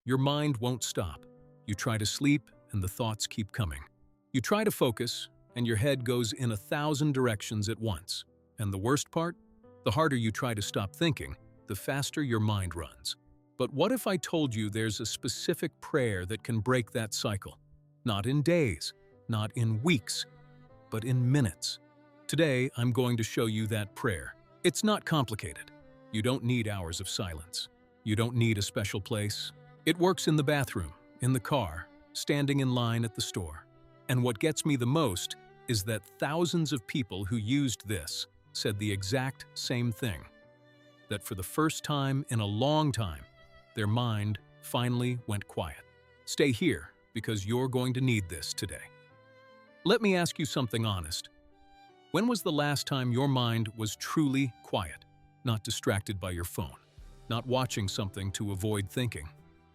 Your mind won't stop. You try to sleep, and the thoughts keep coming. You try to focus, and your head goes in 1,000 directions at once. And the worst part? The harder you try to stop thinking, the faster your mind runs. But what if I told you there's a specific prayer that can break that cycle? Not in days, not in weeks, but in minutes. Today, I'm going to show you that prayer. It's not complicated. You don't need hours of silence. You don't need a special place. It works in the bathroom, in the car, standing in line at the store. And what gets me the most is that thousands of people who used this said the exact same thing. That for the first time in a long time, their mind finally went quiet. Stay here, because you're going to need this today. Let me ask you something honest. When was the last time your mind was truly quiet, not distracted by your phone, not watching something to avoid thinking?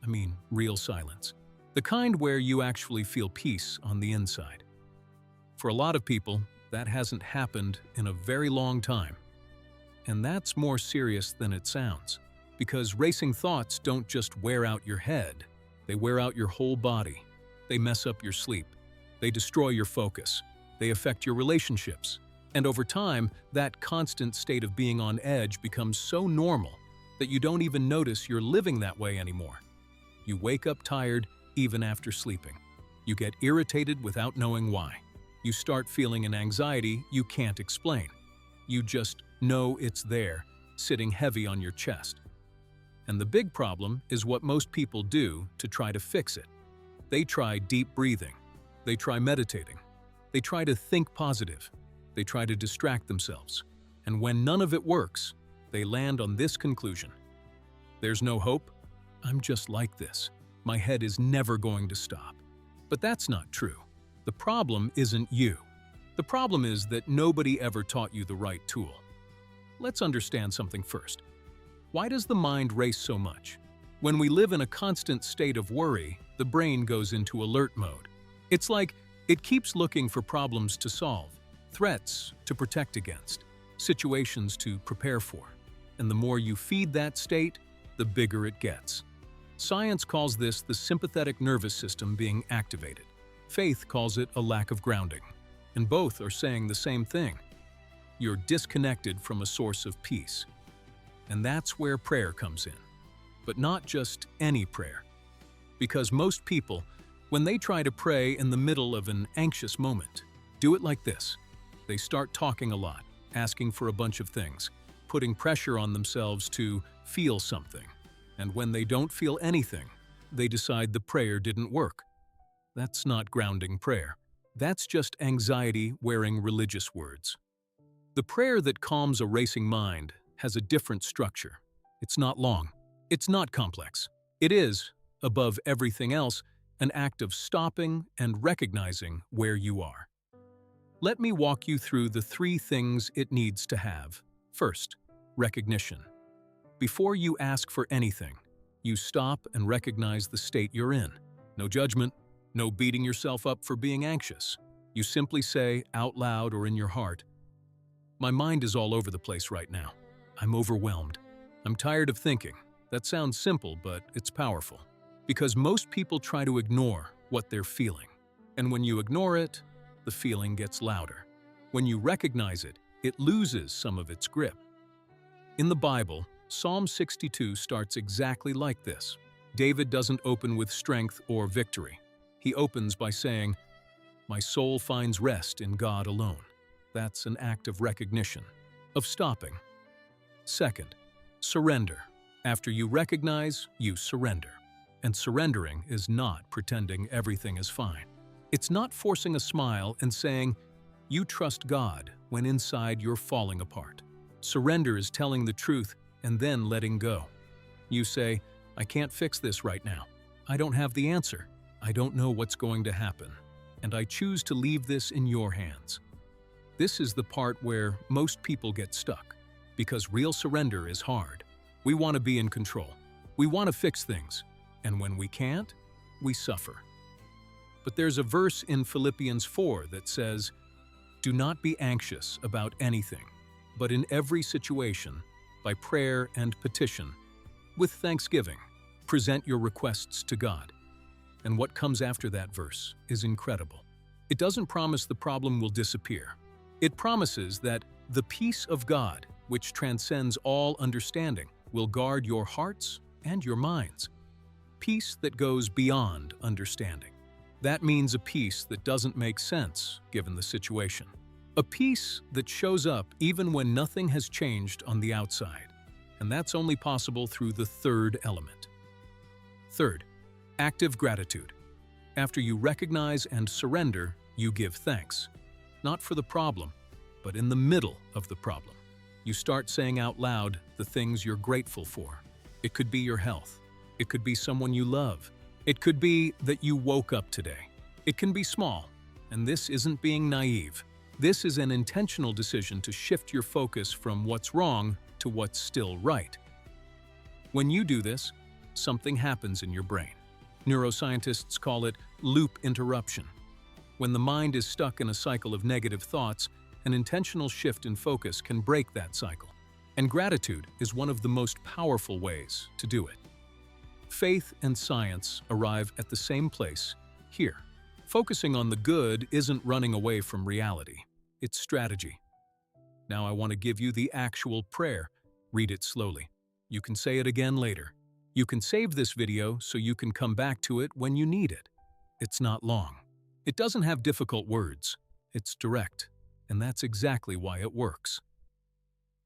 I mean, real silence. The kind where you actually feel peace on the inside. For a lot of people, that hasn't happened in a very long time. And that's more serious than it sounds, because racing thoughts don't just wear out your head, they wear out your whole body. They mess up your sleep. They destroy your focus. They affect your relationships. And over time, that constant state of being on edge becomes so normal that you don't even notice you're living that way anymore. You wake up tired even after sleeping. You get irritated without knowing why. You start feeling an anxiety you can't explain. You just know it's there, sitting heavy on your chest. And the big problem is what most people do to try to fix it. They try deep breathing. They try meditating. They try to think positive. They try to distract themselves. And when none of it works, they land on this conclusion. There's no hope. I'm just like this. My head is never going to stop. But that's not true. The problem isn't you. The problem is that nobody ever taught you the right tool. Let's understand something first. Why does the mind race so much? When we live in a constant state of worry, the brain goes into alert mode. It's like it keeps looking for problems to solve, threats to protect against, situations to prepare for. And the more you feed that state, the bigger it gets. Science calls this the sympathetic nervous system being activated. Faith calls it a lack of grounding. And both are saying the same thing. You're disconnected from a source of peace. And that's where prayer comes in. But not just any prayer. Because most people, when they try to pray in the middle of an anxious moment, do it like this. They start talking a lot, asking for a bunch of things, putting pressure on themselves to feel something. And when they don't feel anything, they decide the prayer didn't work. That's not grounding prayer. That's just anxiety wearing religious words. The prayer that calms a racing mind has a different structure. It's not long. It's not complex. It is, above everything else, an act of stopping and recognizing where you are. Let me walk you through the 3 things it needs to have. First, recognition. Before you ask for anything, you stop and recognize the state you're in. No judgment, no beating yourself up for being anxious. You simply say, out loud or in your heart, "My mind is all over the place right now. I'm overwhelmed. I'm tired of thinking." That sounds simple, but it's powerful. Because most people try to ignore what they're feeling. And when you ignore it, the feeling gets louder. When you recognize it, it loses some of its grip. In the Bible, Psalm 62 starts exactly like this. David doesn't open with strength or victory. He opens by saying, "My soul finds rest in God alone." That's an act of recognition, of stopping. Second, surrender. After you recognize, you surrender. And surrendering is not pretending everything is fine. It's not forcing a smile and saying, "You trust God," when inside you're falling apart. Surrender is telling the truth and then letting go. You say, "I can't fix this right now. I don't have the answer. I don't know what's going to happen. And I choose to leave this in your hands." This is the part where most people get stuck, because real surrender is hard. We want to be in control. We want to fix things. And when we can't, we suffer. But there's a verse in Philippians 4 that says, "Do not be anxious about anything, but in every situation, by prayer and petition, with thanksgiving, present your requests to God. And what comes after that verse is incredible. It doesn't promise the problem will disappear. It promises that the peace of God, which transcends all understanding, will guard your hearts and your minds. Peace that goes beyond understanding. That means a peace that doesn't make sense given the situation. A peace that shows up even when nothing has changed on the outside. And that's only possible through the third element. Third, active gratitude. After you recognize and surrender, you give thanks. Not for the problem, but in the middle of the problem. You start saying out loud the things you're grateful for. It could be your health. It could be someone you love. It could be that you woke up today. It can be small, and this isn't being naive. This is an intentional decision to shift your focus from what's wrong to what's still right. When you do this, something happens in your brain. Neuroscientists call it loop interruption. When the mind is stuck in a cycle of negative thoughts, an intentional shift in focus can break that cycle. And gratitude is one of the most powerful ways to do it. Faith and science arrive at the same place, here. Focusing on the good isn't running away from reality. It's strategy. Now I want to give you the actual prayer. Read it slowly. You can say it again later. You can save this video so you can come back to it when you need it. It's not long. It doesn't have difficult words. It's direct. And that's exactly why it works.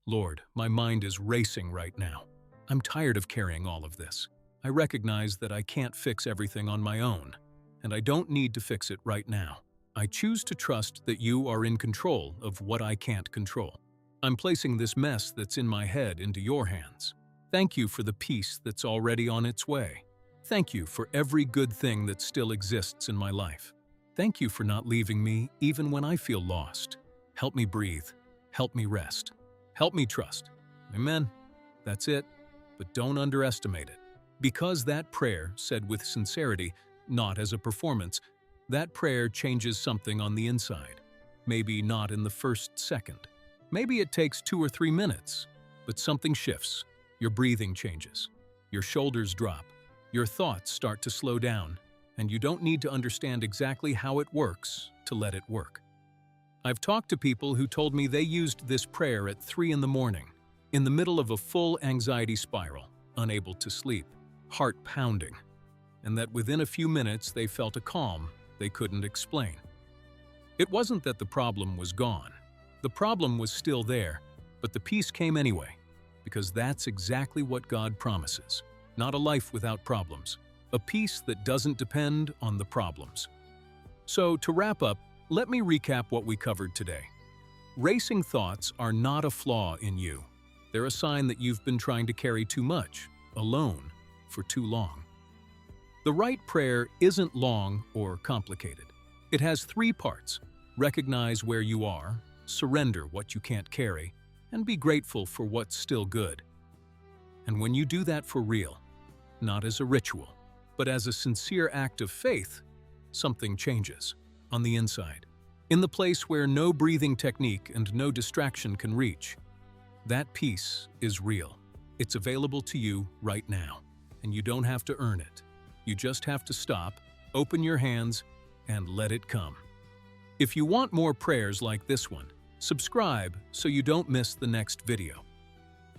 Lord, my mind is racing right now. I'm tired of carrying all of this. I recognize that I can't fix everything on my own, and I don't need to fix it right now. I choose to trust that you are in control of what I can't control. I'm placing this mess that's in my head into your hands. Thank you for the peace that's already on its way. Thank you for every good thing that still exists in my life. Thank you for not leaving me even when I feel lost. Help me breathe. Help me rest. Help me trust. Amen. That's it. But don't underestimate it. Because that prayer, said with sincerity, not as a performance, that prayer changes something on the inside. Maybe not in the first second. Maybe it takes 2 or 3 minutes. But something shifts. Your breathing changes. Your shoulders drop. Your thoughts start to slow down. And you don't need to understand exactly how it works to let it work. I've talked to people who told me they used this prayer at 3 in the morning, in the middle of a full anxiety spiral, unable to sleep, heart pounding, and that within a few minutes they felt a calm they couldn't explain. It wasn't that the problem was gone. The problem was still there, but the peace came anyway, because that's exactly what God promises. Not a life without problems, a peace that doesn't depend on the problems. So, to wrap up, let me recap what we covered today. Racing thoughts are not a flaw in you. They're a sign that you've been trying to carry too much, alone, for too long. The right prayer isn't long or complicated. It has 3 parts. Recognize where you are, surrender what you can't carry, and be grateful for what's still good. And when you do that for real, not as a ritual, but as a sincere act of faith, something changes on the inside. In the place where no breathing technique and no distraction can reach. That peace is real. It's available to you right now, and you don't have to earn it. You just have to stop, open your hands, and let it come. If you want more prayers like this one, subscribe so you don't miss the next video.